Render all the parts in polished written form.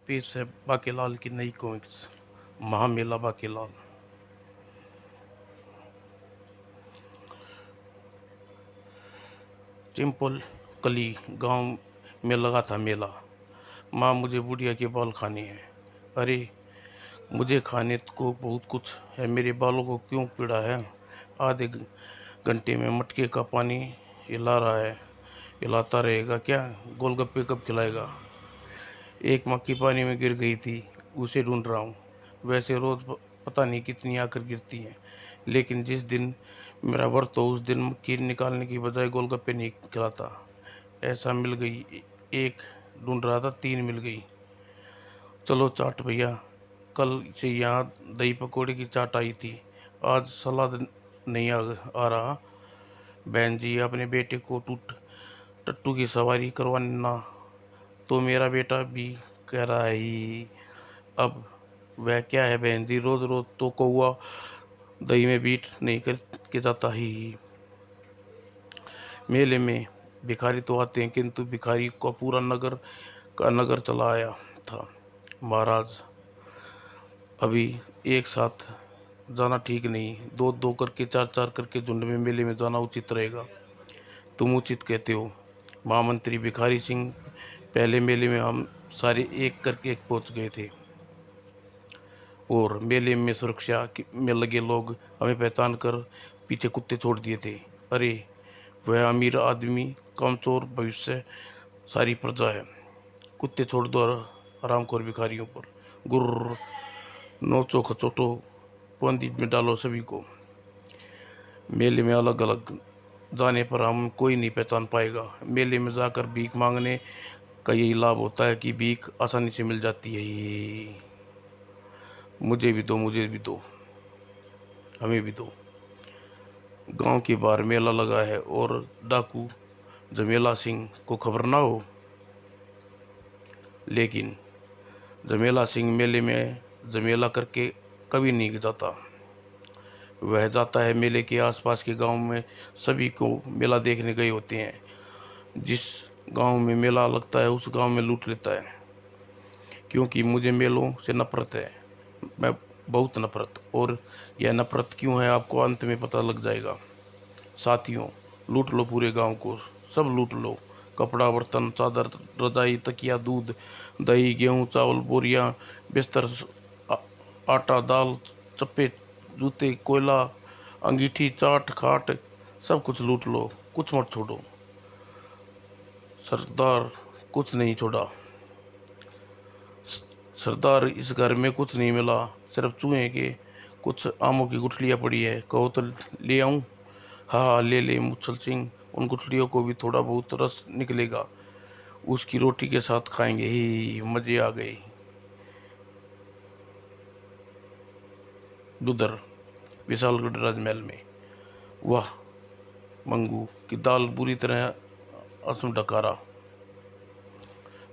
पेश है बाकेलाल की नई कॉमिक्स महामेला बाकेलाल। चिंपल कली गांव में लगा था मेला। माँ, मुझे बुढ़िया के बाल खाने हैं। अरे, मुझे खाने को बहुत कुछ है, मेरे बालों को क्यों पीड़ा है? आधे घंटे में मटके का पानी हिला रहा है। हिलाता रहेगा क्या? गोलगप्पे कब खिलाएगा? एक मक्खी पानी में गिर गई थी, उसे ढूंढ रहा हूँ। वैसे रोज पता नहीं कितनी आकर गिरती हैं, लेकिन जिस दिन मेरा व्रत हो उस दिन मक्खी निकालने की बजाय गोलगप्पे नहीं खिलाता। ऐसा मिल गई एक, ढूंढ रहा था तीन मिल गई। चलो चाट भैया, कल से यहाँ दही पकौड़े की चाट आई थी, आज सलाद नहीं आ रहा। बहन जी, अपने बेटे को टट्टू की सवारी करवाना तो मेरा बेटा भी कह रहा है ही। अब वह क्या है बहन जी, रोज रोज तो कौआ दही में बीट नहीं कर के जाता ही। मेले में भिखारी तो आते हैं, किंतु भिखारी को पूरा नगर का नगर चला आया था। महाराज, अभी एक साथ जाना ठीक नहीं, दो दो करके चार चार करके झुंड में मेले में जाना उचित रहेगा। तुम उचित कहते हो महामंत्री भिखारी सिंह। पहले मेले में हम सारे एक करके एक पहुंच गए थे और मेले में सुरक्षा में लगे लोग हमें पहचान कर पीछे कुत्ते छोड़ दिए थे। अरे, वह अमीर आदमी कामचोर भविष्य सारी प्रजा है। कुत्ते छोड़ दो हरामखोर भिखारियों पर। गुर्र, नोचो खचोटो, बंदी में डालो सभी को। मेले में अलग अलग जाने पर हम कोई नहीं पहचान पाएगा। मेले में जाकर भीख मांगने का यही लाभ होता है कि भीख आसानी से मिल जाती है। मुझे भी दो, मुझे भी दो, हमें भी दो। गांव के बाहर मेला लगा है और डाकू जमेला सिंह को खबर ना हो, लेकिन जमेला सिंह मेले में जमेला करके कभी नहीं जाता। वह जाता है मेले के आसपास के गांव में सभी को मेला देखने गए होते हैं। जिस गांव में मेला लगता है उस गांव में लूट लेता है। क्योंकि मुझे मेलों से नफरत है, मैं बहुत नफरत। और यह नफरत क्यों है आपको अंत में पता लग जाएगा। साथियों, लूट लो पूरे गांव को, सब लूट लो। कपड़ा, बर्तन, चादर, रजाई, तकिया, दूध, दही, गेहूं, चावल, बोरियां, बिस्तर, आ- आटा, दाल, चप्पे, जूते, कोयला, अंगीठी, चाट खाट, सब कुछ लूट लो, कुछ मत छोड़ो। सरदार कुछ नहीं छोड़ा। सरदार, इस घर में कुछ नहीं मिला, सिर्फ चूहे के कुछ आमों की गुठलियाँ पड़ी है, कहो तो ले आऊं? हाँ हाँ, ले ले मुच्छल सिंह, उन गुठलियों को भी थोड़ा बहुत रस निकलेगा, उसकी रोटी के साथ खाएंगे ही, मजे आ गए। उधर विशालगढ़ राजमहल में, वाह, मंगू की दाल बुरी तरह असम डकारा।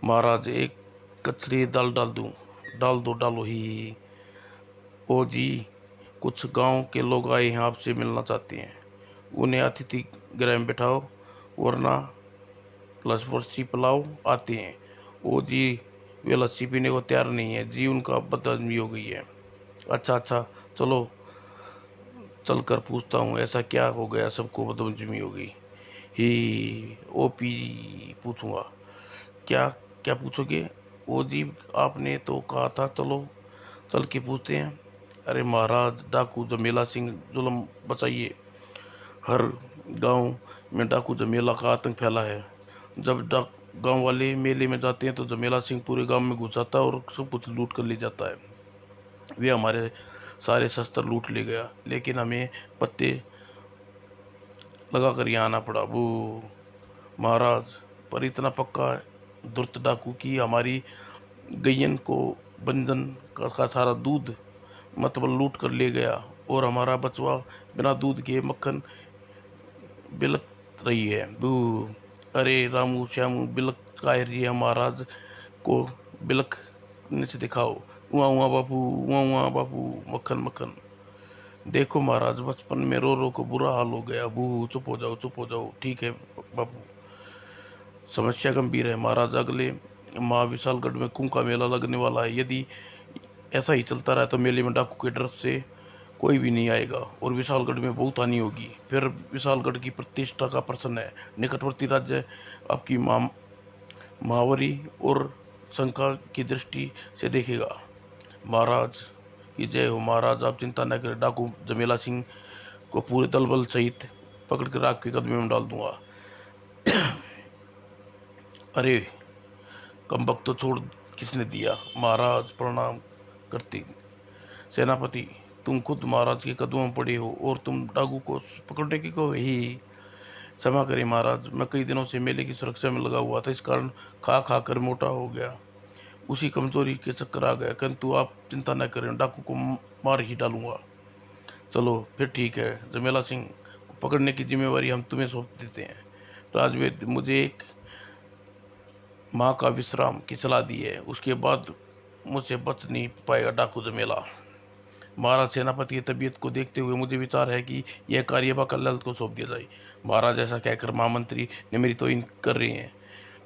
महाराज, एक कचरी दाल डाल दूं? डाल दो, डालो ही। ओ जी, कुछ गांव के लोग आए हैं, आपसे मिलना चाहते हैं। उन्हें अतिथि गृह में बैठाओ, वरना लस्सी पिलाओ, आते हैं। ओ जी, वे लस्सी पीने को तैयार नहीं है जी, उनका बदहजमी हो गई है। अच्छा अच्छा, चलो चल कर पूछता हूँ, ऐसा क्या हो गया सबको बदहजमी हो गई? ही, ओ पी, पूछूंगा। क्या? क्या पूछोगे? ओ जी, आपने तो कहा था, चलो चल के पूछते हैं। अरे महाराज, डाकू जमेला सिंह जुल्म बचाइए। हर गांव में डाकू जमेला का आतंक फैला है। जब डाक गांव वाले मेले में जाते हैं तो जमेला सिंह पूरे गांव में घुस जाता है और सब कुछ लूट कर ले जाता है। वे हमारे सारे शस्त्र लूट ले गया, लेकिन हमें पत्ते लगा कर यहाँ आना पड़ा। वो महाराज, पर इतना पक्का धूर्त डाकू की हमारी गैयन को बंधन का सारा दूध मतलब लूट कर ले गया और हमारा बचवा बिना दूध के मक्खन बिलक रही है। बू, अरे रामू श्यामू, बिलक का रही है महाराज को, बिलकने से दिखाओ। उआ उआ बापू, उआ उआ बापू, मक्खन मक्खन। देखो महाराज, बचपन में रो रो को बुरा हाल हो गया। बू, चुप हो जाओ, चुप हो जाओ, ठीक है बापू। समस्या गंभीर है महाराज, अगले माँ विशालगढ़ में कुंभ का मेला लगने वाला है। यदि ऐसा ही चलता रहा तो मेले में डाकू के डर से कोई भी नहीं आएगा और विशालगढ़ में बहुत हानि होगी। फिर विशालगढ़ की प्रतिष्ठा का प्रश्न है। निकटवर्ती राज्य आपकी मावरी और शंका की दृष्टि से देखेगा। महाराज की जय हो। महाराज आप चिंता न करें, डाकू जमेला सिंह को पूरे दल बल सहित पकड़ कर आपके कदमे में डाल दूंगा। अरे कमबख्त तो छोड़ किसने दिया? महाराज प्रणाम करते। सेनापति तुम खुद महाराज के कदमों में पड़े हो और तुम डाकू को पकड़ने की को ही। क्षमा करें महाराज, मैं कई दिनों से मेले की सुरक्षा में लगा हुआ था, इस कारण खा खा कर मोटा हो गया, उसी कमजोरी के चक्कर आ गया। किंतु आप चिंता न करें, डाकू को मार ही डालूंगा। चलो फिर ठीक है, जमेला सिंह को पकड़ने की जिम्मेवारी हम तुम्हें सौंप देते हैं। राजवेद मुझे एक माँ का विश्राम की सलाह दी है, उसके बाद मुझसे बच नहीं पाएगा डाकू जमेला। महाराज सेनापति की तबीयत को देखते हुए मुझे विचार है कि यह कार्यभार ललित को सौंप दिया जाए। महाराज ऐसा कहकर महामंत्री ने मेरी तोहिन कर रहे हैं,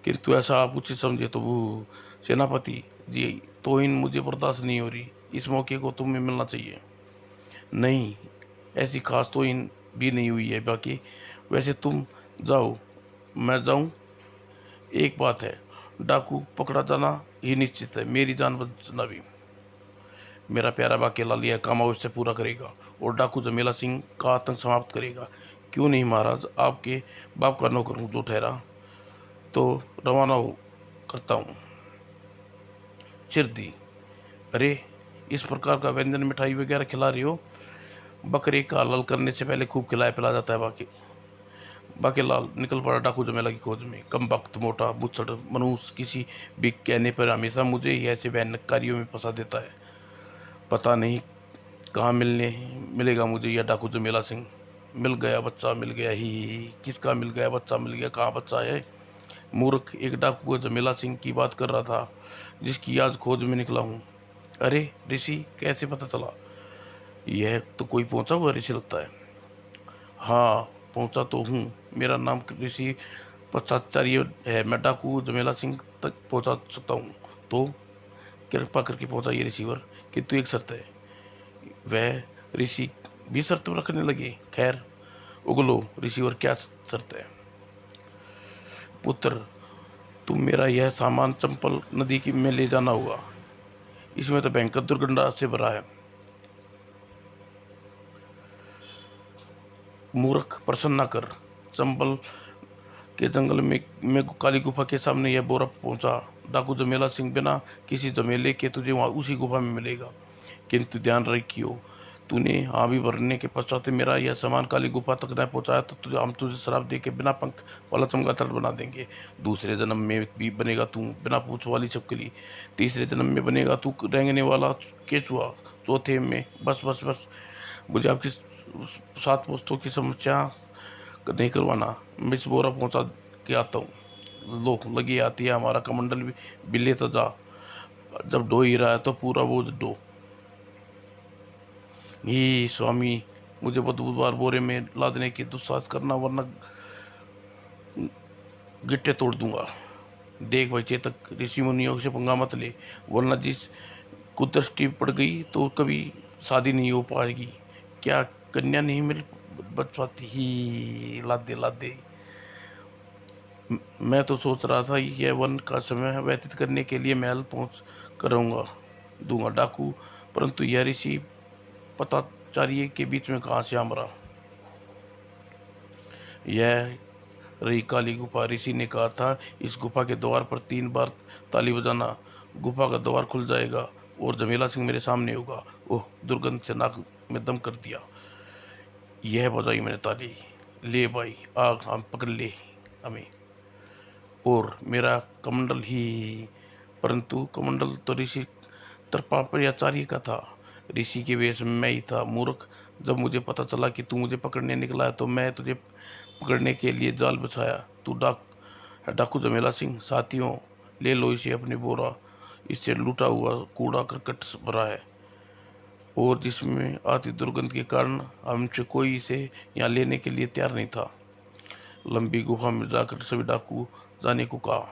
किंतु ऐसा आप उचित समझे तो वो। सेनापति जी तोहिन मुझे बर्दाश्त नहीं हो रही, इस मौके को तुम्हें मिलना चाहिए। नहीं, ऐसी खास तोहिन भी नहीं हुई है। बाकी वैसे तुम जाओ, मैं जाऊं? एक बात है, डाकू पकड़ा जाना ही निश्चित है, मेरी जान बचना भी। मेरा प्यारा बाकेलाल यह काम अवश्य पूरा करेगा और डाकू जमेला सिंह का आतंक समाप्त करेगा। क्यों नहीं महाराज, आपके बाप का नौकर हूँ जो ठहरा, तो रवाना हो करता हूँ। सिरदी, अरे इस प्रकार का व्यंजन मिठाई वगैरह खिला रही हो? बकरे का हलाल करने से पहले खूब खिलाया पिला जाता है। बाकेलाल निकल पड़ा डाकू जमेला की खोज में। कम वक्त मोटा मुच्छड़ मनुष्य किसी भी कहने पर हमेशा मुझे ही ऐसे भयानक कार्यों में फंसा देता है। पता नहीं कहाँ मिलेगा मुझे यह डाकू जमेला सिंह। मिल गया बच्चा, मिल गया ही। किसका मिल गया बच्चा? मिल गया, कहाँ बच्चा है? मूर्ख, एक डाकू को जमेला सिंह की बात कर रहा था, जिसकी आज खोज में निकला हूँ। अरे ऋषि, कैसे पता चला? यह तो कोई पहुंचा हुआ ऋषि लगता है। हाँ पहुंचा तो हूँ, मेरा नाम ऋषि पश्चाचार्य है। मैं डाकू जमेला सिंह तक पहुंचा सकता हूँ, तो कृपा करके पहुंचाइए रिसीवर। किंतु एक शर्त है। वह ऋषि भी शर्त रखने लगे। खैर उगलो रिसीवर, क्या शर्त है? पुत्र, तुम मेरा यह सामान चंपल नदी की में ले जाना होगा, इसमें तो भयंकर दुर्गंधा से भरा है। मूर्ख, प्रसन्न न कर। चंबल के जंगल में काली गुफा के सामने यह बोरा पहुंचा। डाकू जमेला सिंह बिना किसी झमेले के तुझे वहाँ उसी गुफा में मिलेगा। किंतु ध्यान रखियो, तूने हाँ भी भरने के पश्चात मेरा यह सामान काली गुफा तक न पहुंचाया तो हम तुझे शराब दे के बिना पंख वाला चमगादड़ बना देंगे। दूसरे जन्म में भी बनेगा तू बिना पूंछ वाली छिपकली। तीसरे जन्म में बनेगा तू रेंगने वाला केचुआ। चौथे में बस बस बस मुझे आपकी 7 पुस्तों की समस्या नहीं करवाना। मैं इस बोरा पहुंचा के आता हूँ। लो लगी आती है, हमारा कमंडल भी लेता जा। जब डो ही रहा है तो पूरा बोझ डो ही। स्वामी, मुझे बुधवार बोरे में लादने की दुस्साहस करना, वरना गिट्टे तोड़ दूंगा। देख भाई चेतक, ऋषि मुनियों से पंगा मत ले, वरना जिस कुदृष्टि पड़ गई तो कभी शादी नहीं हो पाएगी। क्या कन्या नहीं मिल बच पाती ही? लादे। मैं तो सोच रहा था यह वन का समय व्यतीत करने के लिए महल पहुंच करूँगा दूंगा डाकू, परंतु यह ऋषि पताचार्य के बीच में कहाँ से आमरा? यह रही काली गुफा। ऋषि ने कहा था इस गुफा के द्वार पर 3 बार ताली बजाना, गुफा का द्वार खुल जाएगा और जमेला सिंह मेरे सामने होगा। ओह, दुर्गंध से नाक में दम कर दिया। यह बजाई मैंने ताली। ले भाई आग, हम पकड़ ले हमें। और मेरा कमंडल ही, परंतु कमंडल तो ऋषि तरपाचार्य का था। ऋषि के वेश में मैं ही था। मूर्ख, जब मुझे पता चला कि तू मुझे पकड़ने निकला है तो मैं तुझे पकड़ने के लिए जाल बिछाया। तू डाकू जमेला सिंह। साथियों, ले लो इसे अपने बोरा, इससे लूटा हुआ कूड़ा करकट भरा है और जिसमें आती दुर्गंध के कारण हमसे कोई इसे यहाँ लेने के लिए तैयार नहीं था। लंबी गुफा में जाकर सभी डाकू जाने को कहा।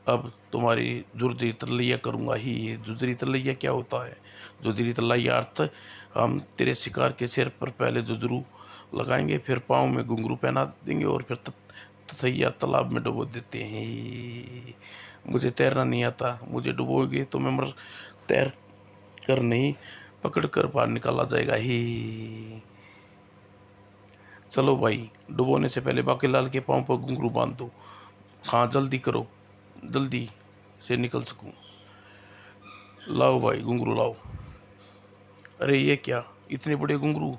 अब तुम्हारी जुर्दरी तरलैया करूँगा ही। ये जुर्दरी तरलैया क्या होता है? जुर्दरी तरलैया अर्थ, हम तेरे शिकार के सिर पर पहले जुजरू लगाएंगे, फिर पाँव में घुंघरू पहना देंगे और फिर तसैया तालाब में डुबो देते हैं। मुझे तैरना नहीं आता, मुझे डुबोगे तो मैं मर तैर कर नहीं, पकड़ कर बाहर निकाला जाएगा ही। चलो भाई, डुबोने से पहले बाकीलाल के पाँव पर घुंघरू बांध दो। हाँ जल्दी करो, जल्दी से निकल सकूं। लाओ भाई घुंघरू लाओ। अरे ये क्या, इतने बड़े घुंघरू?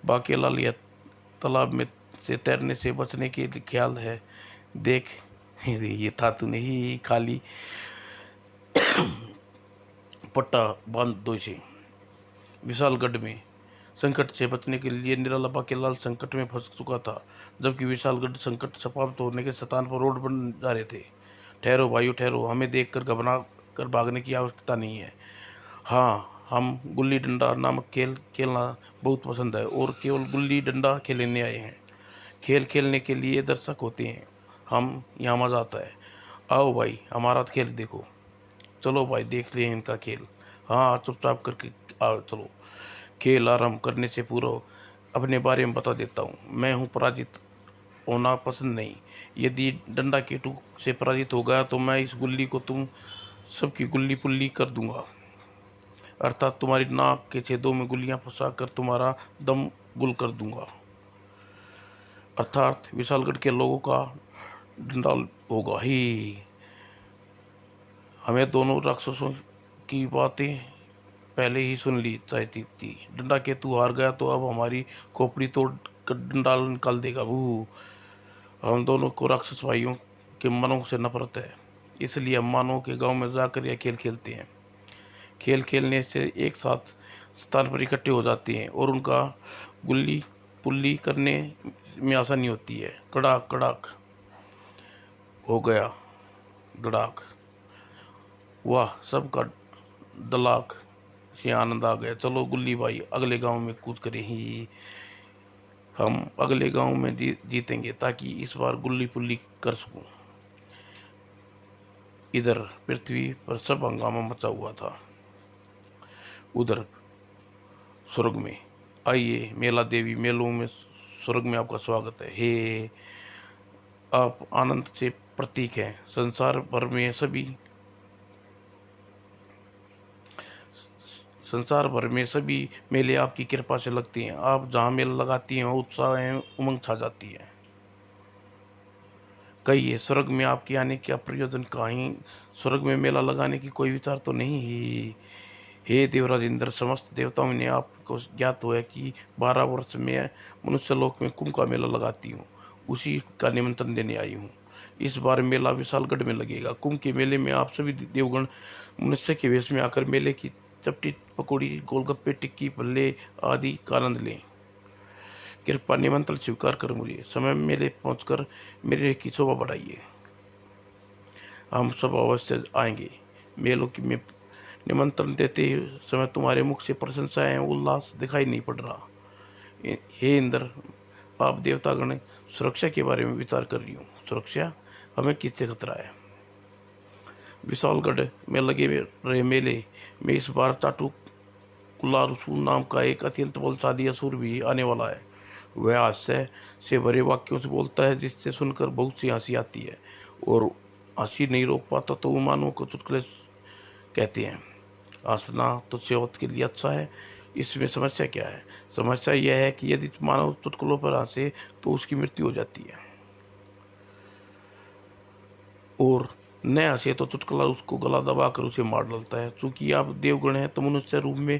बाकीलाल, यह तालाब में से तैरने से बचने के ख्याल है, देख। ये था तूने ही खाली पट्टा बांध दो इसे। विशालगढ़ में संकट से बचने के लिए निराला बाकीलाल संकट में फंस चुका था, जबकि विशालगढ़ संकट समाप्त होने के स्थान पर रोड बन जा रहे थे। ठहरो भाइयों ठहरो, हमें देखकर घबरा कर भागने की आवश्यकता नहीं है। हाँ, हम गुल्ली डंडा नामक खेल खेलना बहुत पसंद है और केवल गुल्ली डंडा खेलने आए हैं। खेल खेलने के लिए दर्शक होते हैं, हम यहाँ मज़ा आता है। आओ भाई हमारा खेल देखो। चलो भाई देख लें इनका खेल। हाँ चुपचाप करके आओ, चलो। खेल आरंभ करने से पूर्व अपने बारे में बता देता हूँ। मैं हूँ पराजित होना पसंद नहीं। यदि डंडा केटू से पराजित हो गया तो मैं इस गुल्ली को तुम सबकी गुल्ली पुल्ली कर दूंगा, अर्थात तुम्हारी नाक के छेदों में गुल्लियां फंसा कर तुम्हारा दम गुल कर दूंगा। अर्थात विशालगढ़ के लोगों का डंडा होगा ही। हमें दोनों राक्षसों की बातें पहले ही सुन ली चाहती थी। डंडा केतु हार गया तो अब हमारी खोपड़ी तोड़ कर डंडा निकाल देगा। वो हम दोनों को राक्षस भाइयों के मनों से नफरत है, इसलिए हम मानव के गांव में जाकर यह खेल खेलते हैं। खेल खेलने से एक साथ स्थान पर इकट्ठे हो जाते हैं और उनका गुल्ली पुल्ली करने में आसानी होती है। कड़ाक कड़ाक हो गया धड़ाक, वाह सबका दलाक से आनंद आ गया। चलो गुल्ली भाई अगले गांव में कूद करें ही। हम अगले गांव में जीतेंगे ताकि इस बार गुल्ली पुल्ली कर सकूं। इधर पृथ्वी पर सब हंगामा मचा हुआ था। उधर स्वर्ग में, आइए मेला देवी मेलों में, स्वर्ग में आपका स्वागत है। हे, आप आनंद से प्रतीक हैं। संसार भर में सभी मेले आपकी कृपा से लगते हैं। आप जहाँ मेला लगाती हैं उत्साह एवं उमंग छा जाती है। कहिए स्वर्ग में आपके आने का प्रयोजन कहीं? स्वर्ग में मेला लगाने की कोई विचार तो नहीं है। हे देवराज इंद्र, समस्त देवताओं ने आपको ज्ञात हो है कि 12 वर्ष में मनुष्य लोक में कुंभ का मेला लगाती हूँ, उसी का निमंत्रण देने आई हूँ। इस बार मेला विशालगढ़ में लगेगा। कुंभ के मेले में आप सभी देवगण मनुष्य के वेश में आकर मेले की चपटी पकौड़ी गोलगप्पे टिक्की भल्ले आदि का आनंद लें। कृपा निमंत्रण स्वीकार कर मुझे समय मेले पहुंचकर मेरे की शोभा बढ़ाइए। हम सब अवश्य आएंगे। मेलों की में निमंत्रण देते समय तुम्हारे मुख से प्रशंसा एवं उल्लास दिखाई नहीं पड़ रहा। हे इंद्र, आप देवतागण सुरक्षा के बारे में विचार कर रही हूँ। सुरक्षा? हमें किससे खतरा है? विशालगढ़ में लगे रहे मेले में इस बार चाटू कुलारसू नाम का एक अत्यंत बलशाली असुर भी आने वाला है। वह हास्य से भरे वाक्यों से बोलता है जिससे सुनकर बहुत सी हंसी आती है, और हंसी नहीं रोक पाता तो वो मानव को चुटकुले कहते हैं। हंसना तो सेहत के लिए अच्छा है, इसमें समस्या क्या है? समस्या यह है कि यदि मानव चुटकुलों पर हंसे तो उसकी मृत्यु हो जाती है, और न हंसे तो चुटकुला उसको गला दबाकर उसे मार डालता है। चूंकि आप देवगण हैं तो मनुष्य रूप में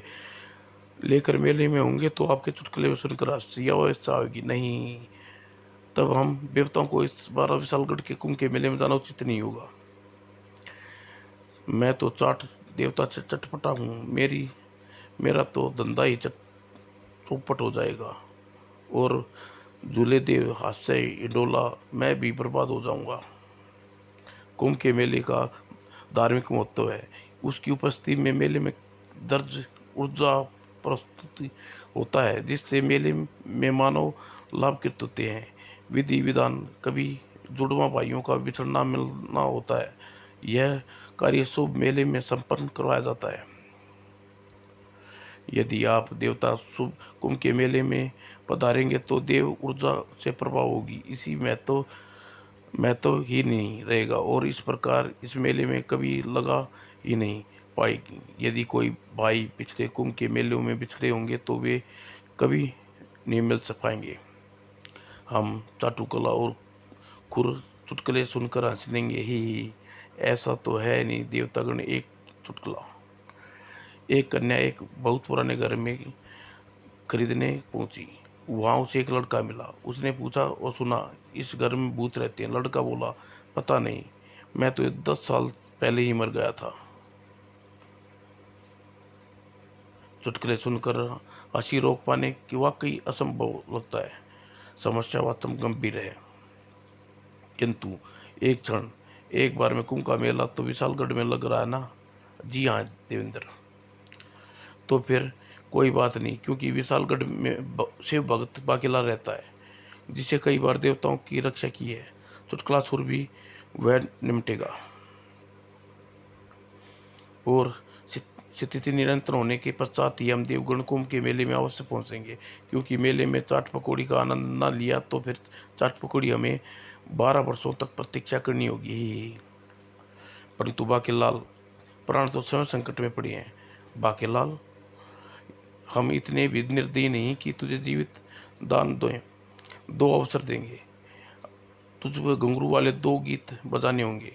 लेकर मेले में होंगे तो आपके चुटकुले सुनकर हंसी अवस्था होगी नहीं, तब हम देवताओं को इस बार विशालगढ़ के कुंभ के मेले में जाना उचित नहीं होगा। मैं तो चाट देवता से चटपटा हूँ, मेरा तो धंधा ही चौपट हो जाएगा, और झूले देव हास्य इंडोला मैं भी बर्बाद हो जाऊंगा। कुंभ के मेले का धार्मिक महत्व है। उसकी उपस्थिति में मेले में दर्ज ऊर्जा प्रस्तुति होता है जिससे मेले में मानव लाभकृत होते हैं। विधि विधान कभी जुड़वा भाइयों का बिछड़ना मिलना होता है। यह कार्य शुभ मेले में संपन्न करवाया जाता है। यदि आप देवता शुभ कुंभ के मेले में पधारेंगे तो देव ऊर्जा से प्रभाव होगी, इसी महत्व ही नहीं रहेगा और इस प्रकार इस मेले में कभी लगा ही नहीं पाएगी। यदि कोई भाई पिछले कुंभ के मेलों में बिछड़े होंगे तो वे कभी नहीं मिल पाएंगे। हम चाटुकला और खुर चुटकुले सुनकर हंस लेंगे, ही ऐसा तो है नहीं देवतागण। एक चुटकुला। एक कन्या एक बहुत पुराने घर में खरीदने पहुंची। वहां उसे एक लड़का मिला। उसने पूछा और सुना, इस घर में भूत रहते हैं? लड़का बोला, पता नहीं, मैं तो 10 साल पहले ही मर गया था। चुटकुले सुनकर हंसी रोक पाने की वाकई असंभव लगता है। समस्या वास्तव गंभीर है, किंतु एक क्षण, एक बार में कुंभ का मेला तो विशालगढ़ में लग रहा है ना? जी हाँ देवेंद्र। तो फिर कोई बात नहीं, क्योंकि विशालगढ़ में शिव भक्त बाकीलाल रहता है, जिसे कई बार देवताओं की रक्षा की है। चुटकुला सुर भी वह निमटेगा और स्थिति निरंतर होने के पश्चात ही हम देवगण कुंभ के मेले में अवश्य पहुंचेंगे, क्योंकि मेले में चाट पकौड़ी का आनंद न लिया तो फिर चाट पकौड़ी हमें 12 वर्षों तक प्रतीक्षा करनी होगी। परंतु बाकीलाल, प्राण तो स्वयं संकट में पड़े हैं। बाकीलाल, हम इतने भी निर्दयी नहीं कि तुझे जीवित दान दें। 2 अवसर देंगे। तुझे घुंघरू वाले 2 गीत बजाने होंगे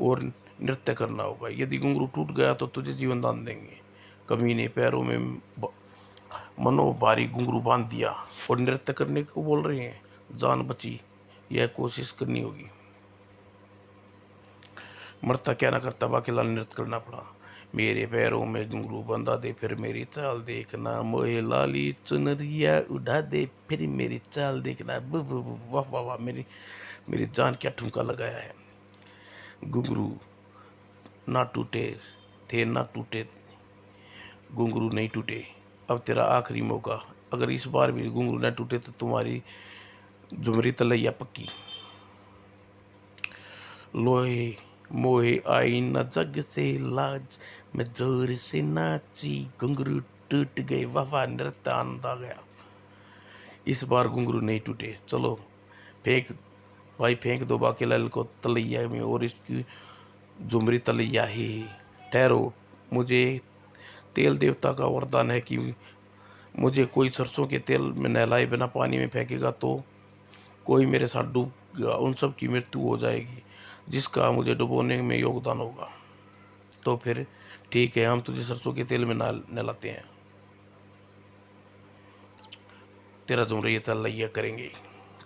और नृत्य करना होगा। यदि घुंघरू टूट गया तो तुझे जीवन दान देंगे। कमीने पैरों में मनो भारी घुंघरू बांध दिया और नृत्य करने को बोल रहे हैं। जान बची, यह कोशिश करनी होगी। मरता क्या ना करता, बाकीलाल नृत्य करना पड़ा। मेरे पैरों में घुंघरू बंधा दे, फिर मेरी चाल देखना, मोहे लाली चुनरिया उड़ा दे, फिर मेरी चाल देखना। वाह वाह वाह, मेरी जान क्या ठुमका लगाया है। घुंघरू ना टूटे थे, ना टूटे, घुंघरू नहीं टूटे। अब तेरा आखिरी मौका। अगर इस बार भी घुंघरू न टूटे तो तुम्हारी झुमरी तलैया पक्की। लोहे मोहे आई न जग से लाज, मैं जोर से नाची, घुंघरू टूट गए। वाह वाह, नृत्य आनंद आ गया। इस बार घुंघरू नहीं टूटे। चलो फेंक भाई, फेंक दो बाकीलाल को तलैया में और इसकी झुमरी तलैया ही। ठहरो, मुझे तेल देवता का वरदान है कि मुझे कोई सरसों के तेल में नहलाए बिना पानी में फेंकेगा तो कोई मेरे साथ डूब गया, उन सब की मृत्यु हो जाएगी जिसका मुझे डुबोने में योगदान होगा। तो फिर ठीक है, हम तुझे सरसों के तेल में नहलाते हैं। तेरा झुमरिया तलैया करेंगे।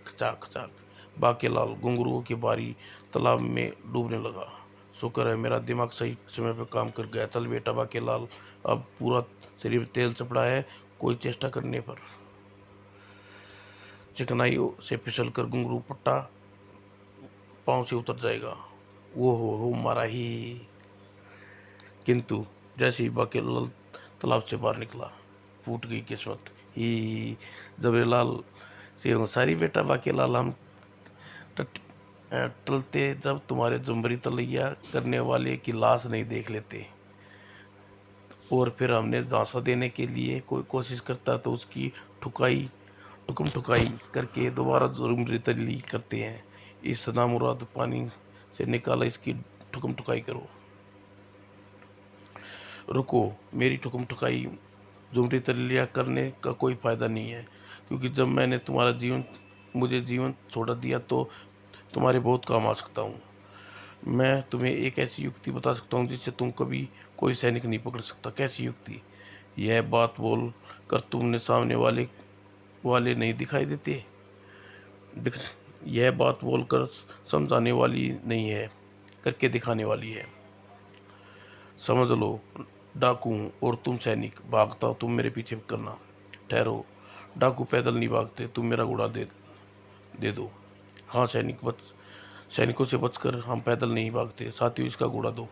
खचाक खचाक। बाकीलाल घुंघरूओं की बारी तालाब में डूबने लगा। शुक्र है मेरा दिमाग सही समय पर काम कर गया। चल बेटा बाकीलाल, अब पूरा शरीर तेल चपड़ा है, कोई चेष्टा करने पर चिकनाई से फिसल कर घुंघरू पट्टा पांव से उतर जाएगा। वो हो मारा ही। किंतु जैसे ही बाकीलाल तालाब से बाहर निकला, फूट गई किस्मत ही। जबरीलाल से सारी बेटा बाकीलाल, हम टलते जब तुम्हारे जुमरी तलैया करने वाले की लाश नहीं देख लेते, और फिर हमने झांसा देने के लिए कोई कोशिश करता तो उसकी ठुकम ठुकाई करके दोबारा जुमरी तली करते हैं। इस नामुराद पानी से निकाला, इसकी ठुकम ठुकाई करो। रुको, मेरी ठुकम ठुकाई जुमरी तलिया करने का कोई फ़ायदा नहीं है, क्योंकि जब मैंने मुझे जीवन छोड़ दिया तो तुम्हारे बहुत काम आ सकता हूँ। मैं तुम्हें एक ऐसी युक्ति बता सकता हूँ जिससे तुम कभी कोई सैनिक नहीं पकड़ सकता। कैसी युक्ति? यह बात बोल कर तुमने सामने वाले नहीं दिखाई देते। यह बात बोलकर समझाने वाली नहीं है, करके दिखाने वाली है। समझ लो, डाकू हूँ और तुम सैनिक। भागता तुम मेरे पीछे करना। ठहरो, डाकू पैदल नहीं भागते, तुम मेरा घोड़ा दे दो। हाँ सैनिकों से बचकर हम पैदल नहीं भागते। साथियों, इसका घोड़ा दो।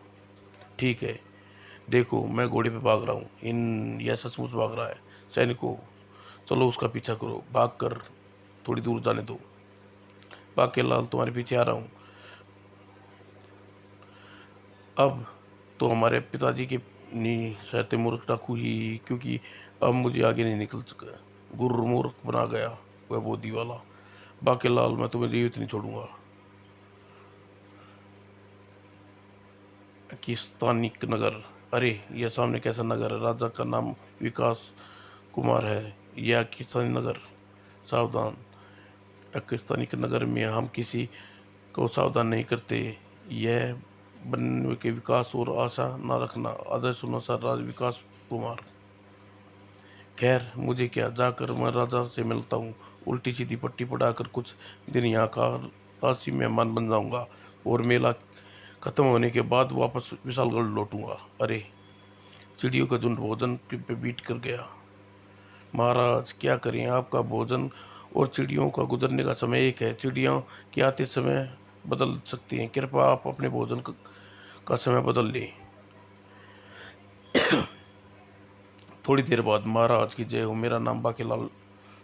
ठीक है, देखो मैं घोड़े पे भाग रहा हूँ। यह सचमुच भाग रहा है। सैनिकों, चलो उसका पीछा करो, भाग कर थोड़ी दूर जाने दो। बाकीलाल, तुम्हारे पीछे आ रहा हूँ। अब तो हमारे पिताजी के नहीं सहते मूर्ख डाकू ही, क्योंकि अब मुझे आगे नहीं निकल चुका। गुरु मूर्ख बना गया वह बोधी वाला। बाकी लाल, मैं तुम्हें जीवित नहीं छोड़ूंगा। किस्तानिक नगर। अरे यह सामने कैसा नगर है? राजा का नाम विकास कुमार है। यह किस्तानी नगर। सावधान, पाकिस्तानी के नगर में हम किसी को सावधान नहीं करते। यह बनने के विकास और आशा न रखना। आदर्श अनुसार राज विकास कुमार। खैर मुझे क्या, जाकर मैं राजा से मिलता हूँ। उल्टी सीधी पट्टी पढ़ाकर कुछ दिन यहाँ का राशि मेहमान बन जाऊंगा और मेला खत्म होने के बाद वापस विशालगढ़ लौटूंगा। अरे चिड़ियों का झुंड भोजन पे बीट कर गया। महाराज क्या करें, आपका भोजन और चिड़ियों का गुजरने का समय एक है। चिड़ियों के आते समय बदल सकती हैं, कृपया आप अपने भोजन का समय बदल लें। थोड़ी देर बाद, महाराज की जय हो, मेरा नाम बाकीलाल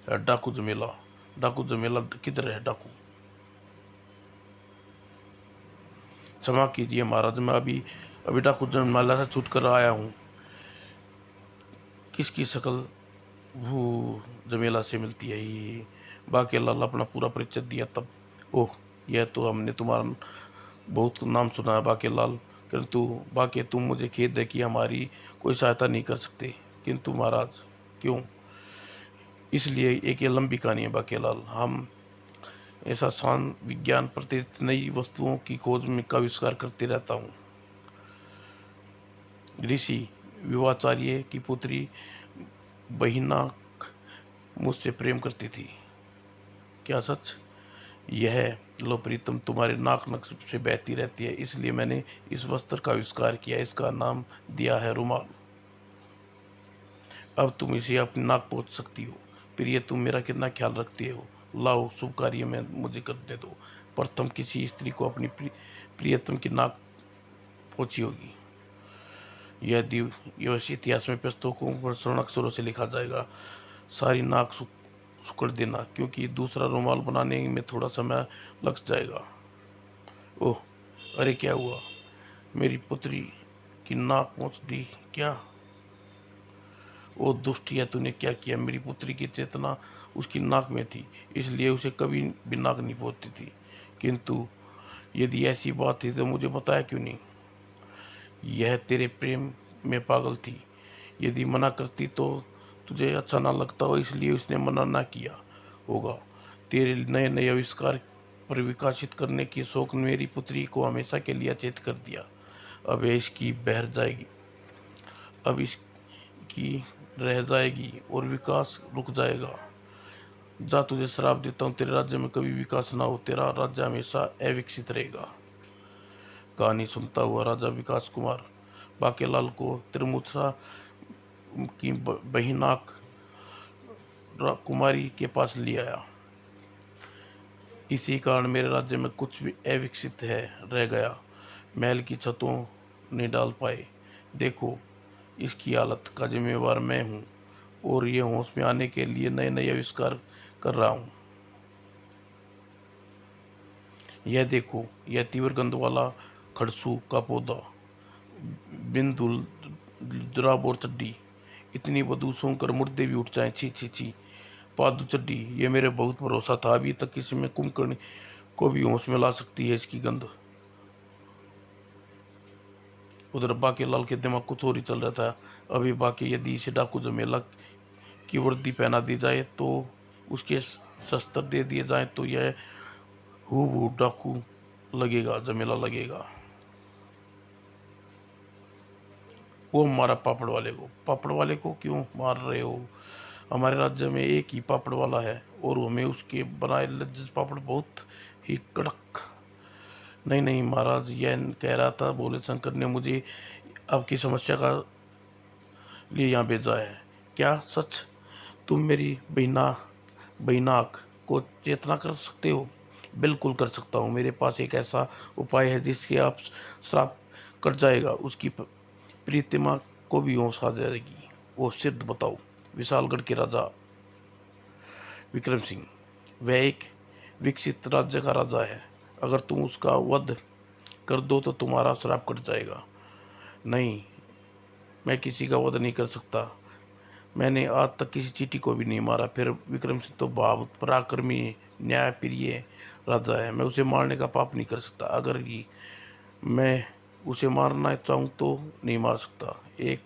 है। डाकू जमेला। डाकू जमेला किधर है? डाकू, क्षमा कीजिए महाराज, मैं अभी अभी डाकू जमेला से छूट कर आया हूँ। किसकी शक्ल वो जमेला से मिलती है? ये बाकीलाल अपना पूरा परिचय दिया तब। ओह, यह तो हमने तुम्हारा बहुत नाम सुना है बाकीलाल, किंतु बाकी तुम, मुझे खेद है कि हमारी कोई सहायता नहीं कर सकते। किंतु महाराज क्यों? इसलिए एक ये लंबी कहानी है बाकीलाल। हम ऐसा शान विज्ञान प्रतित नई वस्तुओं की खोज में का आविष्कार करते रहता हूँ। ऋषि विवाचार्य की पुत्री बहिना मुझसे प्रेम करती थी। क्या सच? यह लो प्रीतम तुम्हारे नाक नक से बहती रहती है, इसलिए मैंने इस वस्त्र का आविष्कार किया। इसका नाम दिया है रुमाल। अब तुम इसे अपनी नाक पहुँच सकती हो। प्रिय, तुम मेरा कितना ख्याल रखते हो। लाओ, शुभ कार्य में मुझे करने दो। प्रथम किसी स्त्री को अपनी प्रियतम की नाक पहुँची होगी। यह इतिहास में पुस्तकों पर स्वर्ण अक्षरों से लिखा जाएगा। सारी नाक सुकड़ देना, क्योंकि दूसरा रुमाल बनाने में थोड़ा समय लग जाएगा। ओह, अरे क्या हुआ? मेरी पुत्री की नाक पहुँच दी क्या? ओ दुष्टिया, तूने क्या किया? मेरी पुत्री की चेतना उसकी नाक में थी, इसलिए उसे कभी भी नाक नहीं पहुँचती थी। किंतु यदि ऐसी बात थी तो मुझे बताया क्यों नहीं? यह तेरे प्रेम में पागल थी। यदि मना करती तो तुझे अच्छा ना लगता हो, इसलिए उसने मना ना किया होगा। तेरे नए नए आविष्कार पर विकासित करने की शौक ने मेरी पुत्री को हमेशा के लिए अचेत कर दिया। अब यह इसकी बहर जाएगी, अब इसकी रह जाएगी और विकास रुक जाएगा। जा, तुझे श्राप देता हूँ, तेरे राज्य में कभी विकास ना हो। तेरा राज्य हमेशा अविकसित रहेगा। कहानी सुनता हुआ राजा विकास कुमार बाकीलाल को त्रिमुत्रा की बहिनाक कुमारी के पास ले आया। इसी कारण मेरे राज्य में कुछ भी अविकसित है रह गया। महल की छतों नहीं डाल पाए। देखो, इसकी हालत का जिम्मेवार मैं हूँ और ये होश में आने के लिए नए नए आविष्कार कर रहा हूँ। यह देखो, यह तीव्र गंध वाला खड़सू का पौधा, बिंदुल जराब और चड्डी, इतनी बदबू सूंघकर मुर्दे भी उठ जाएं। छी छी छी। पादू चड्डी, ये मेरे बहुत भरोसा था। अभी तक किसी में कुंभकर्ण को भी होश में ला सकती है इसकी गंध। उधर बाकीलाल के दिमाग कुछ और ही चल रहा था। अभी बाकी, यदि इसे डाकू जमेला की वर्दी पहना दी जाए तो उसके शस्त्र दे दिए जाएं तो यह हूबहू डाकू लगेगा, जमेला लगेगा। वो मारा पापड़ वाले को क्यों मार रहे हो? हमारे राज्य में एक ही पापड़ वाला है और हमें उसके बनाए लज्जित पापड़ बहुत ही कड़क। नहीं नहीं महाराज, यह कह रहा था, बोले शंकर ने मुझे आपकी समस्या का लिए यहाँ भेजा है। क्या सच? तुम मेरी बहिनाक को चेतना कर सकते हो? बिल्कुल कर सकता हूँ। मेरे पास एक ऐसा उपाय है जिससे आप श्राप कट जाएगा, उसकी प्रीतिमा को भी होश आ जाएगी। वो सिद्ध बताओ। विशालगढ़ के राजा विक्रम सिंह, वह एक विकसित राज्य का राजा है। अगर तुम उसका वध कर दो तो तुम्हारा श्राप कट जाएगा। नहीं, मैं किसी का वध नहीं कर सकता। मैंने आज तक किसी चींटी को भी नहीं मारा। फिर विक्रम सिंह तो बहुत पराक्रमी न्यायप्रिय राजा है, मैं उसे मारने का पाप नहीं कर सकता। अगर ही मैं उसे मारना चाहूँ तो नहीं मार सकता। एक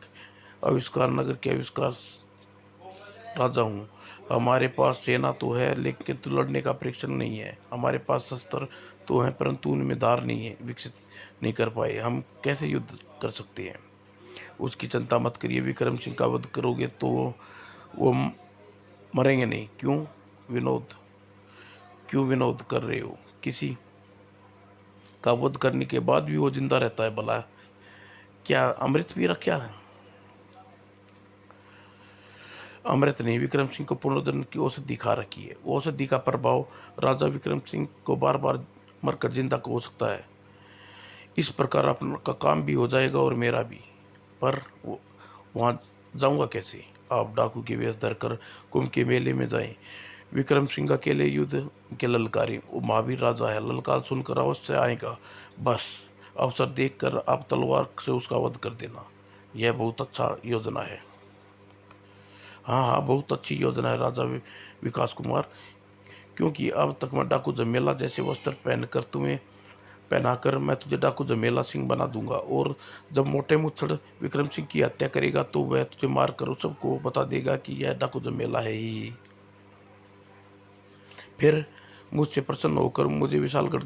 आविष्कार नगर के आविष्कार राजा हूँ। हमारे पास सेना तो है लेकिन तो लड़ने का परीक्षण नहीं है। हमारे पास शस्त्र तो हैं परंतु उनमें धार नहीं है, विकसित नहीं कर पाए। हम कैसे युद्ध कर सकते हैं? उसकी चिंता मत करिए। विक्रम सिंह का वध करोगे तो वो मरेंगे नहीं। क्यों विनोद कर रहे हो? किसी का वध करने के बाद भी वो जिंदा रहता है भला? क्या अमृत पी रखा है? अमृत नहीं, विक्रम सिंह को पुनर्जन्म की औषधि खा रखी है। औषधि का प्रभाव राजा विक्रम सिंह को बार बार मरकर जिंदा हो सकता है। इस प्रकार अपना का काम भी हो जाएगा और मेरा भी। पर वहाँ जाऊंगा कैसे? आप डाकू के वेश धरकर कुंभ के मेले में जाएं। विक्रम सिंह अकेले युद्ध के ललकारी, वो महावीर राजा है, ललकार सुनकर अवश्य आएगा। बस अवसर देखकर आप तलवार से उसका वध कर देना। यह बहुत अच्छा योजना है। हाँ हाँ, बहुत अच्छी योजना है राजा विकास कुमार, क्योंकि अब तक मैं डाकू जमेला जैसे वस्त्र पहनकर तुम्हें पहनाकर मैं तुझे डाकू जमेला सिंह बना दूंगा। और जब मोटे मुच्छड़ विक्रम सिंह की हत्या करेगा तो वह तुझे मारकर उस सबको बता देगा कि यह डाकू जमेला है ही। फिर मुझसे प्रसन्न होकर मुझे विशालगढ़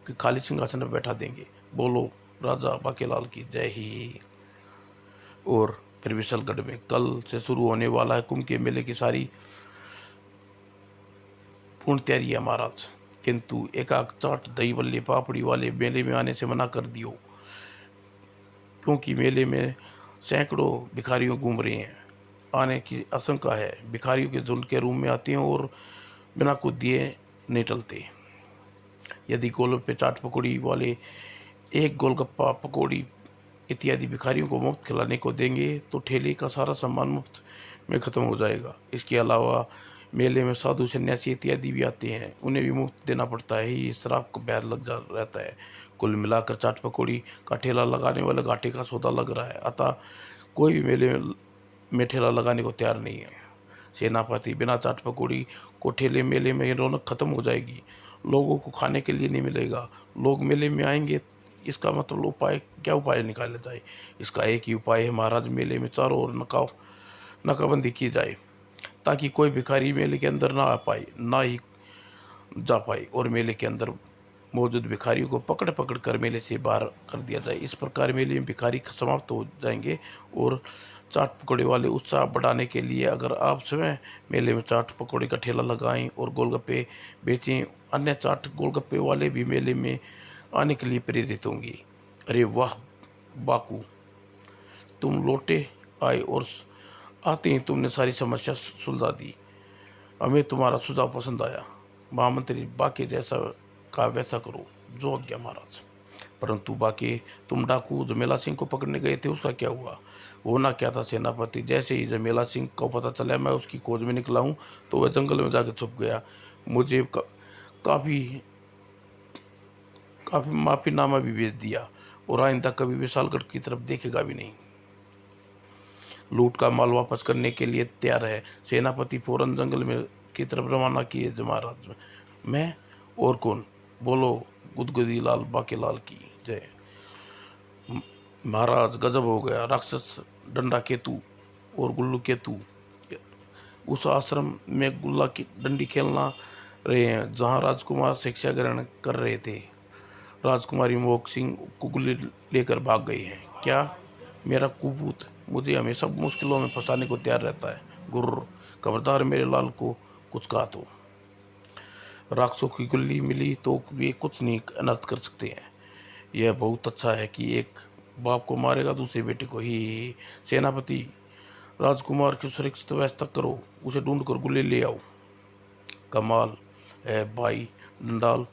के खाली सिंहासन पर बैठा देंगे। बोलो राजा बाकेलाल की जय ही। और फिर विशालगढ़ में कल से शुरू होने वाला है कुंभ के मेले की सारी पूर्ण तैयारी है महाराज। किंतु एकाक चाट दही बल्ले पापड़ी वाले मेले में आने से मना कर दियो, क्योंकि मेले में सैकड़ों भिखारियों घूम रहे हैं। आने की आशंका है। भिखारियों के झुंड के रूम में आते हैं और बिना कुछ दिए नहीं टलते। यदि गोलगप्पे चाट पकौड़ी वाले एक गोलगप्पा पकौड़ी इत्यादि भिखारियों को मुफ्त खिलाने को देंगे तो ठेले का सारा सामान मुफ्त में ख़त्म हो जाएगा। इसके अलावा मेले में साधु सन्यासी इत्यादि भी आते हैं, उन्हें भी मुफ्त देना पड़ता है। ये शराब का बैर लग जा रहता है। कुल मिलाकर चाट पकौड़ी का ठेला लगाने वाले घाटे का सौदा लग रहा है। अतः कोई भी मेले में ठेला लगाने को तैयार नहीं है। सेनापति, बिना चाट पकौड़ी को ठेले मेले में रौनक खत्म हो जाएगी। लोगों को खाने के लिए नहीं मिलेगा। लोग मेले में आएंगे, इसका मतलब क्या उपाय निकाला जाए? इसका एक ही उपाय है महाराज, मेले में चारों ओर नाकाबंदी की जाए ताकि कोई भिखारी मेले के अंदर ना आ पाए, ना ही जा पाए, और मेले के अंदर मौजूद भिखारियों को पकड़ पकड़ कर मेले से बाहर कर दिया जाए। इस प्रकार मेले में भिखारी समाप्त हो जाएंगे। और चाट पकौड़े वाले उत्साह बढ़ाने के लिए अगर आप स्वयं मेले में चाट पकौड़े का ठेला लगाएं और गोलगप्पे बेचें, अन्य चाट गोलगप्पे वाले भी मेले में आने के लिए प्रेरित होंगे। अरे वाह बाकू, तुम लौटे आए और आते ही तुमने सारी समस्या सुलझा दी। हमें तुम्हारा सुझाव पसंद आया। महामंत्री, बाकी जैसा कहा वैसा करो, जो आज्ञा महाराज। परंतु बाकी, तुम डाकू जमेला सिंह को पकड़ने गए थे, उसका क्या हुआ? होना क्या था सेनापति, जैसे ही जमेला सिंह को पता चला मैं उसकी खोज में निकला हूँ तो वह जंगल में जाकर छुप गया। मुझे काफ़ी माफीनामा भी भेज दिया और आइंदा कभी विशालगढ़ की तरफ देखेगा भी नहीं। लूट का माल वापस करने के लिए तैयार है। सेनापति फौरन जंगल में की तरफ रवाना किए महाराज। मैं और कौन? बोलो गुदगुदी लाल बाकेलाल की जय। महाराज गजब हो गया। राक्षस डंडा केतु और गुल्लू केतु उस आश्रम में गुल्ला की डंडी खेलना रहे हैं जहाँ राजकुमार शिक्षा ग्रहण कर रहे थे। राजकुमारी मोहक सिंह को गुल्ली लेकर भाग गई हैं। क्या? मेरा कुपूत मुझे हमेशा मुश्किलों में फंसाने को तैयार रहता है। गुर्र, खबरदार मेरे लाल को कुछ कहा तो। राक्षसों की गुल्ली मिली तो वे कुछ नहीं अनर्थ कर सकते हैं। यह बहुत अच्छा है कि एक बाप को मारेगा दूसरे बेटे को ही। सेनापति, राजकुमार की सुरक्षित व्यवस्था करो, उसे ढूंढ कर गुल्ली ले आओ। कमाल है भाई, डंडाल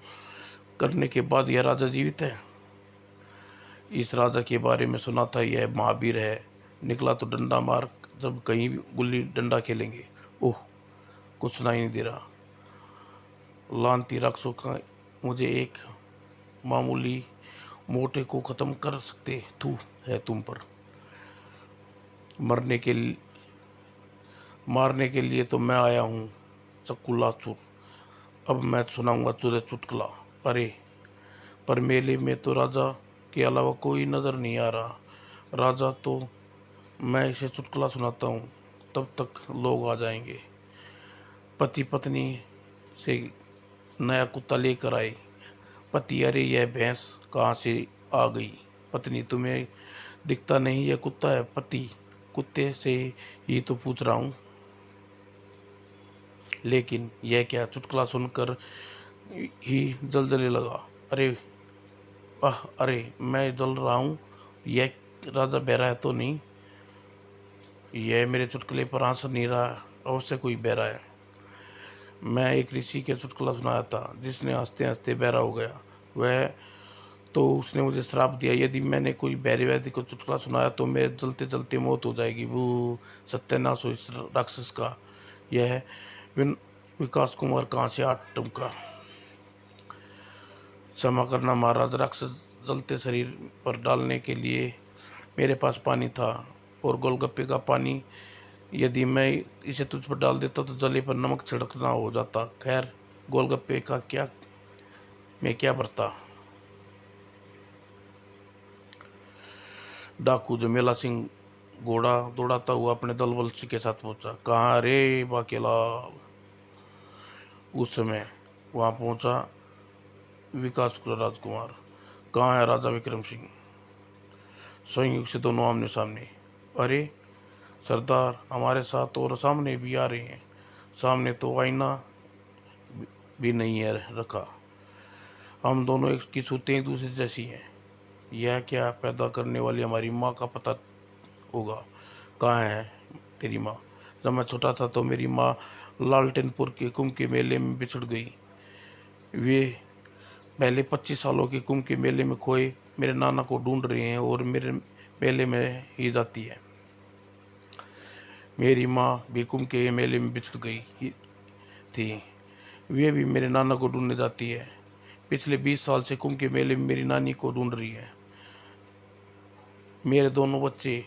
करने के बाद यह राजा जीवित है। इस राजा के बारे में सुना था, यह महावीर है। निकला तो डंडा मार, जब कहीं गुल्ली डंडा खेलेंगे। ओह, कुछ सुनाई नहीं दे रहा। लानती राक्षसों का मुझे एक मामूली मोटे को ख़त्म कर सकते तू है तुम पर। मरने के लिए मारने के लिए तो मैं आया हूँ चक्कू चूर। अब मैं सुनाऊंगा तुझे चुटकुला। अरे पर मेले में तो राजा के अलावा कोई नज़र नहीं आ रहा। राजा तो मैं इसे चुटकुला सुनाता हूँ तब तक लोग आ जाएंगे। पति पत्नी से नया कुत्ता लेकर आए। पति, अरे यह भैंस कहाँ से आ गई? पत्नी, तुम्हें दिखता नहीं यह कुत्ता है? पति, कुत्ते से ही तो पूछ रहा हूँ। लेकिन यह क्या? चुटकुला सुनकर ही जलने लगा। अरे अरे मैं जल रहा हूँ। यह राजा बहरा है तो नहीं? यह मेरे चुटकुले पर हंस नहीं रहा, अवश्य कोई बहरा है। मैं एक ऋषि के चुटकुला सुनाया था जिसने हंसते हंसते बहरा हो गया। वह तो उसने मुझे श्राप दिया, यदि मैंने कोई बहरे व्यक्ति को चुटकुला सुनाया तो मेरे जलते जलते मौत हो जाएगी। वो सत्यानाश हो इस राक्षस का। यह विकास कुमार कहाँ से आठ टमका। क्षमा करना महाराज, राक्षस जलते शरीर पर डालने के लिए मेरे पास पानी था और गोलगप्पे का पानी। यदि मैं इसे तुझ पर डाल देता तो जले पर नमक छिड़कना हो जाता। खैर, गोलगप्पे का क्या मैं क्या भरता। डाकू जमेला सिंह घोड़ा दौड़ाता हुआ अपने दल बल के साथ पहुंचा। कहाँ रे बाकेला? उस समय वहां पहुंचा विकास राजकुमार। कहाँ है राजा विक्रम सिंह? संयोग से दोनों आमने सामने। अरे सरदार, हमारे साथ और सामने भी आ रहे हैं। सामने तो आईना भी नहीं है रखा। हम दोनों एक की सूरतें एक दूसरे जैसी हैं। यह क्या पैदा करने वाली हमारी माँ का पता होगा। कहाँ है तेरी माँ? जब मैं छोटा था तो मेरी माँ लालटेनपुर के कुंभ के मेले में बिछड़ गई। वे पहले 25 सालों के कुंभ के मेले में खोए मेरे नाना को ढूंढ रहे हैं और मेरे मेले में ही जाती है। मेरी माँ भी कुंभ के मेले में बिछड़ गई थी। वे भी मेरे नाना को ढूंढने जाती है। पिछले 20 साल से कुंभ के मेले में मेरी नानी को ढूंढ रही है। मेरे दोनों बच्चे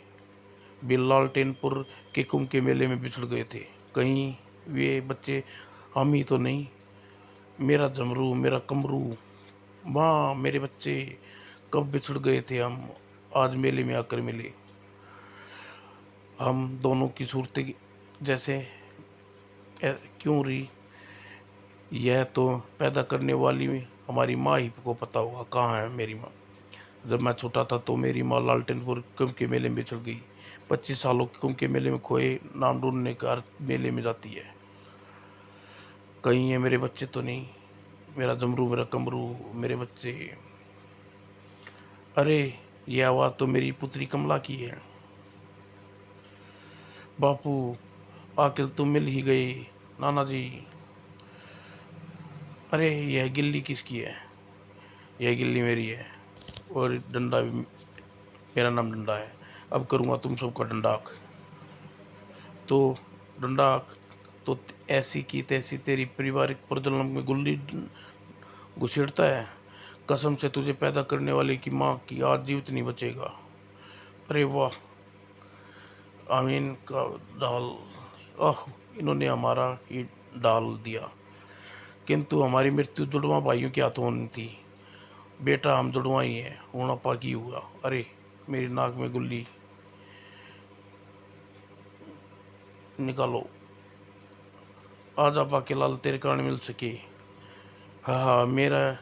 भी लालटेनपुर के कुंभ के मेले में बिछड़ गए थे। कहीं वे बच्चे हम ही तो नहीं? मेरा जमरू, मेरा कमरू, माँ मेरे बच्चे कब बिछड़ गए थे, हम आज मेले में आकर मिले। हम दोनों की सूरतें जैसे क्यों रही? यह तो पैदा करने वाली हमारी माँ ही को पता होगा। कहाँ है मेरी माँ? जब मैं छोटा था तो मेरी माँ लालटेनपुर कुंभ के मेले में बिछड़ गई। 25 सालों के कुंभ के मेले में खोए नाम ढूंढने का मेले में जाती है। कहीं ये मेरे बच्चे तो नहीं? मेरा जमरू, मेरा कमरू, मेरे बच्चे। अरे यह आवाज़ तो मेरी पुत्री कमला की है। बापू, आखिर तुम मिल ही गए। नाना जी, अरे यह गिल्ली किसकी है? यह गिल्ली मेरी है और डंडा भी मेरा नाम डंडा है। अब करूँगा तुम सबका डंडाक। तो डंडाक तो ऐसी की तैसी तेरी पारिवारिक प्रजनन में गुल्ली घुसेड़ता है। कसम से तुझे पैदा करने वाले की माँ की आज जीवित नहीं बचेगा। अरे वाह, आमीन का डाल। आह, इन्होंने हमारा ही डाल दिया। किंतु हमारी मृत्यु जुड़वा भाइयों के हाथों होनी थी। बेटा हम जुड़वा ही हैं, होना पाकी हुआ। अरे मेरी नाक में गुल्ली निकालो। आजा पाके लाल, तेरे कारण मिल सके। हाँ हाँ, मेरा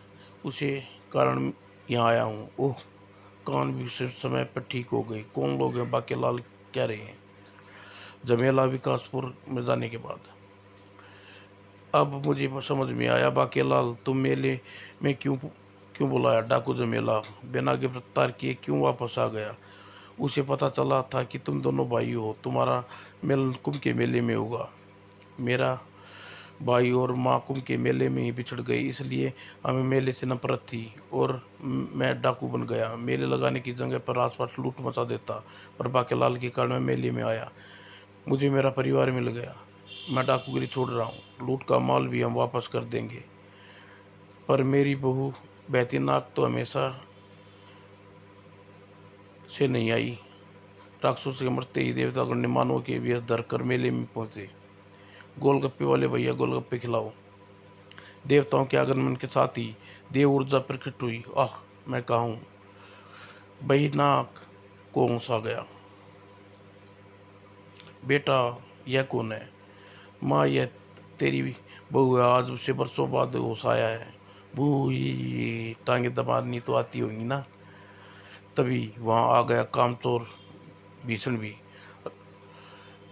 उसे कारण यहाँ आया हूँ। ओह, कान भी सिर्फ समय पर ठीक हो गई। कौन लोग हैं बाके लाल कह रहे हैं? जमेला विकासपुर में जाने के बाद अब मुझे समझ में आया। बाके लाल, तुम मेले में क्यों क्यों बुलाया? डाकू जमेला बिना गिरफ्तार किए क्यों वापस आ गया? उसे पता चला था कि तुम दोनों भाई हो, तुम्हारा मेल कुंभ के मेले में होगा। मेरा भाई और माँ कुंभ के मेले में ही बिछड़ गई, इसलिए हमें मेले से नफरत थी और मैं डाकू बन गया। मेले लगाने की जगह पर आसपास लूट मचा देता, पर बाकेलाल के कारण मैं मेले में आया। मुझे मेरा परिवार मिल गया। मैं डाकूगिरी छोड़ रहा हूँ। लूट का माल भी हम वापस कर देंगे, पर मेरी बहू बहती नाक तो हमेशा से नहीं आई। राक्षस के मरते ही देवतागण ने मानव के वेश धरकर मेले में पहुंचे। गोलगप्पे वाले भैया गोलगप्पे खिलाओ। देवताओं के आगमन के साथ ही देव ऊर्जा प्रकट हुई। आह, मैं कहा हूँ, बहिनाक को हंसा गया। बेटा, यह कौन है? माँ, यह तेरी बहू है। आज उससे बरसों बाद होश आया है। बू, ये टांगे दबानी तो आती होंगी ना। तभी वहाँ आ गया कामचोर भीषण भी।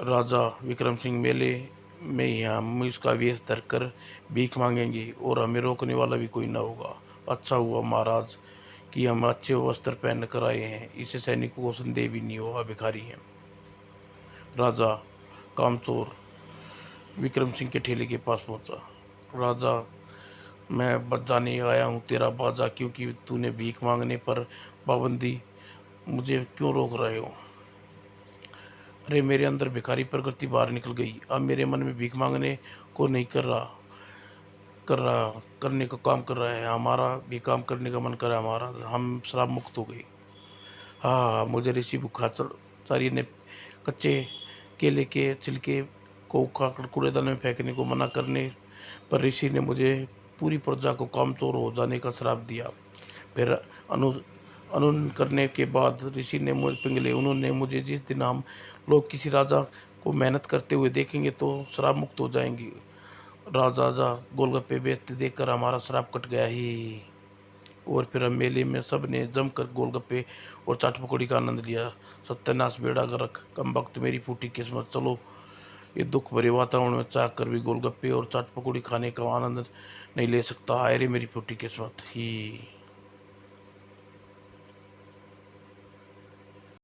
राजा विक्रम सिंह मेले में ही हम इसका वेश धरकर भीख मांगेंगे और हमें रोकने वाला भी कोई न होगा। अच्छा हुआ महाराज कि हम अच्छे वस्त्र पहन कर आए हैं, इससे सैनिकों को संदेह भी नहीं होगा भिखारी हैं। राजा कामचोर विक्रम सिंह के ठेले के पास पहुंचा। राजा, मैं बजाने आया हूँ तेरा बाजा, क्योंकि तूने भीख मांगने पर पाबंदी, मुझे क्यों रोक रहे हो? अरे, मेरे अंदर भिखारी प्रकृति बाहर निकल गई। अब मेरे मन में भीख मांगने को नहीं करने का काम कर रहा है। हमारा भी काम करने का मन कर रहा है हमारा। हम श्राप मुक्त हो गए। हाँ, मुझे ऋषि बुखाचार्य ने कच्चे केले के छिलके को उखाड़ कूड़ेदान में फेंकने को मना करने पर ऋषि ने मुझे पूरी प्रजा को कामचोर हो जाने का श्राप दिया। फिर अनुन करने के बाद ऋषि ने मुझे पिंगले। उन्होंने मुझे, जिस दिन हम लोग किसी राजा को मेहनत करते हुए देखेंगे तो श्राप मुक्त हो जाएंगे। राजा गोलगप्पे बेचते देखकर हमारा श्राप कट गया ही। और फिर हम मेले में सब ने जमकर गोलगप्पे और चाट पकौड़ी का आनंद लिया। सत्यानाश बेड़ा गर्क, कम वक्त मेरी फूटी किस्मत। चलो, ये दुख भरे वातावरण में चाह कर भी गोलगप्पे और चाट पकौड़ी खाने का आनंद नहीं ले सकता। हाय रे मेरी फूटी किस्मत ही।